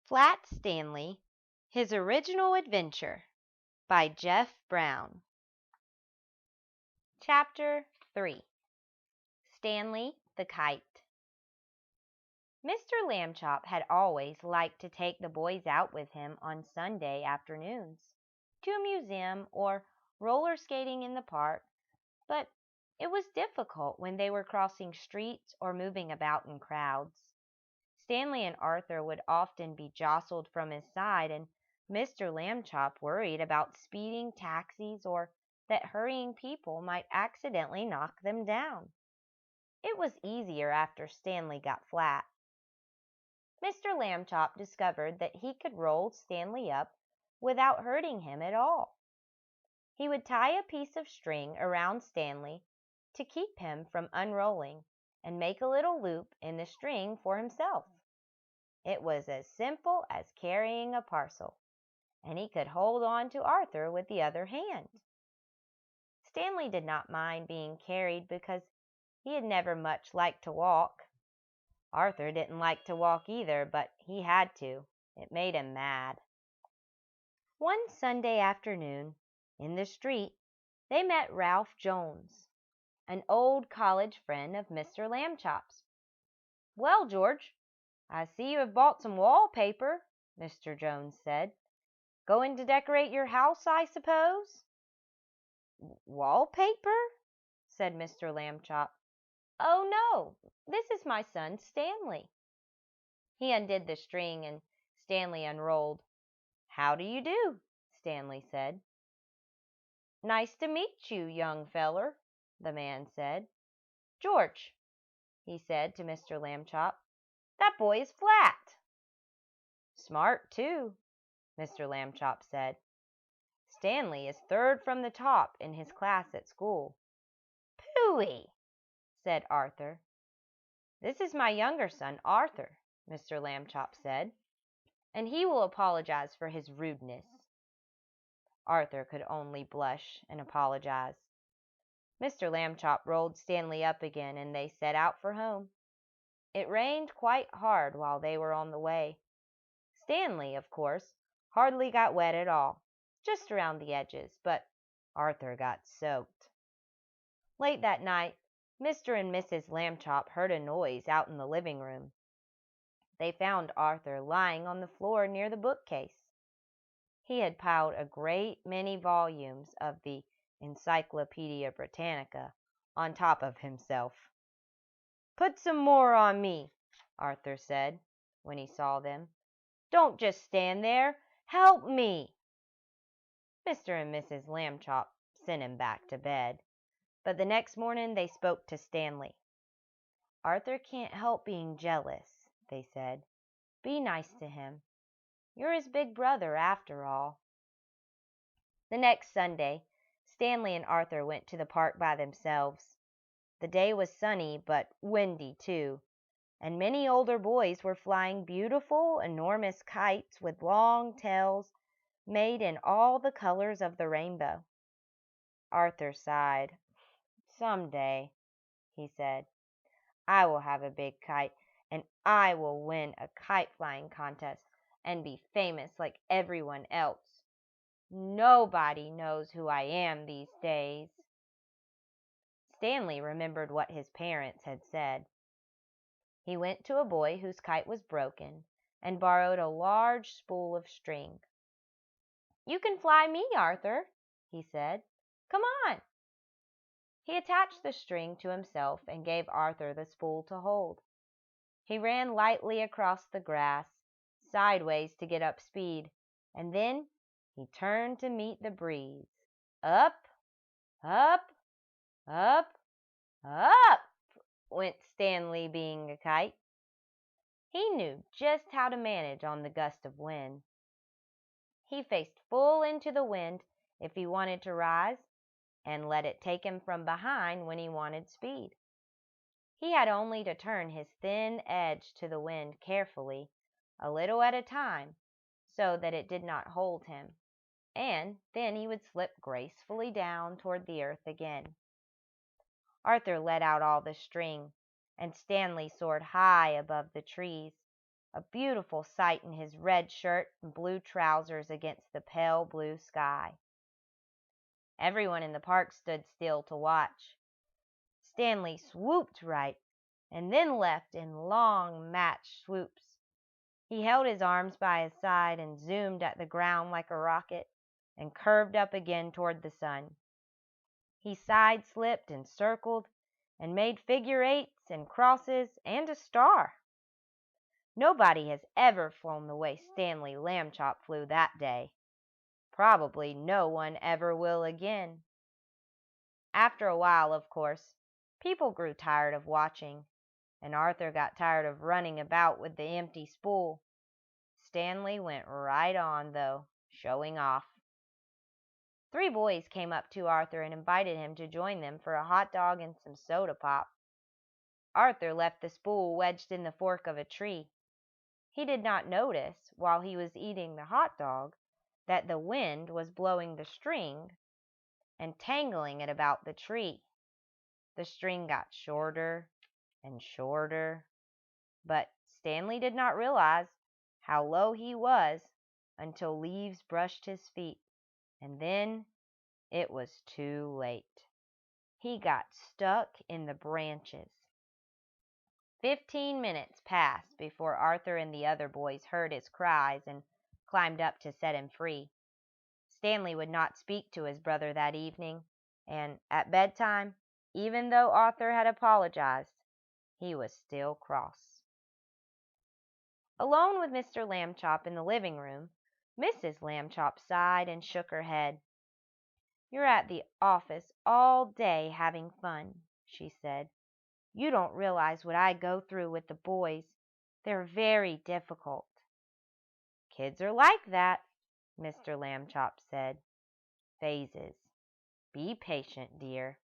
Flat Stanley, His Original Adventure by Jeff Brown. Chapter 3. Stanley the Kite. Mr. Lambchop had always liked to take the boys out with him on Sunday afternoons, to a museum or roller skating in the park, but it was difficult when they were crossing streets or moving about in crowds. Stanley and Arthur would often be jostled from his side, and Mr. Lambchop worried about speeding taxis or that hurrying people might accidentally knock them down. It was easier after Stanley got flat. Mr. Lambchop discovered that he could roll Stanley up without hurting him at all. He would tie a piece of string around Stanley to keep him from unrolling and make a little loop in the string for himself. It was as simple as carrying a parcel, and he could hold on to Arthur with the other hand. Stanley did not mind being carried because he had never much liked to walk. Arthur didn't like to walk either, but he had to. It made him mad. One Sunday afternoon, in the street, they met Ralph Jones, an old college friend of Mr. Lambchop's. "Well, George, I see you have bought some wallpaper," Mr. Jones said. "Going to decorate your house, I suppose?" "Wallpaper?" said Mr. Lambchop. "Oh, no, this is my son Stanley." He undid the string, and Stanley unrolled. "How do you do?" Stanley said. "Nice to meet you, young feller," the man said. "George," he said to Mr. Lambchop, "that boy is flat." "Smart, too," Mr. Lambchop said. "Stanley is third from the top in his class at school." "Phooey!" said Arthur. "This is my younger son, Arthur," Mr. Lambchop said, "and he will apologize for his rudeness." Arthur could only blush and apologize. Mr. Lambchop rolled Stanley up again, and they set out for home. It rained quite hard while they were on the way. Stanley, of course, hardly got wet at all, just around the edges, but Arthur got soaked. Late that night, Mr. and Mrs. Lambchop heard a noise out in the living room. They found Arthur lying on the floor near the bookcase. He had piled a great many volumes of the Encyclopedia Britannica on top of himself. "Put some more on me," Arthur said, when he saw them. "Don't just stand there. Help me." Mr. and Mrs. Lambchop sent him back to bed, but the next morning they spoke to Stanley. "Arthur can't help being jealous," they said. "Be nice to him. You're his big brother, after all." The next Sunday, Stanley and Arthur went to the park by themselves. The day was sunny, but windy, too, and many older boys were flying beautiful, enormous kites with long tails made in all the colors of the rainbow. Arthur sighed. "Someday," he said, "I will have a big kite, and I will win a kite-flying contest and be famous like everyone else. Nobody knows who I am these days." Stanley remembered what his parents had said. He went to a boy whose kite was broken and borrowed a large spool of string. "You can fly me, Arthur," he said. "Come on." He attached the string to himself and gave Arthur the spool to hold. He ran lightly across the grass, sideways to get up speed, and then he turned to meet the breeze. Up, up, up, up went Stanley, being a kite. He knew just how to manage on the gust of wind. He faced full into the wind if he wanted to rise, and let it take him from behind when he wanted speed. He had only to turn his thin edge to the wind carefully, a little at a time, so that it did not hold him, and then he would slip gracefully down toward the earth again. Arthur let out all the string, and Stanley soared high above the trees, a beautiful sight in his red shirt and blue trousers against the pale blue sky. Everyone in the park stood still to watch. Stanley swooped right and then left in long matched swoops. He held his arms by his side and zoomed at the ground like a rocket and curved up again toward the sun. He side-slipped and circled and made figure eights and crosses and a star. Nobody has ever flown the way Stanley Lambchop flew that day. Probably no one ever will again. After a while, of course, people grew tired of watching, and Arthur got tired of running about with the empty spool. Stanley went right on, though, showing off. 3 boys came up to Arthur and invited him to join them for a hot dog and some soda pop. Arthur left the spool wedged in the fork of a tree. He did not notice, while he was eating the hot dog, that the wind was blowing the string and tangling it about the tree. The string got shorter and shorter, but Stanley did not realize how low he was until leaves brushed his feet, and then it was too late. He got stuck in the branches. 15 minutes passed before Arthur and the other boys heard his cries and climbed up to set him free. Stanley would not speak to his brother that evening, and at bedtime, even though Arthur had apologized, he was still cross. Alone with Mr. Lambchop in the living room, Mrs. Lambchop sighed and shook her head. "You're at the office all day having fun," she said. "You don't realize what I go through with the boys. They're very difficult." "Kids are like that," Mr. Lambchop said. "Phases. Be patient, dear."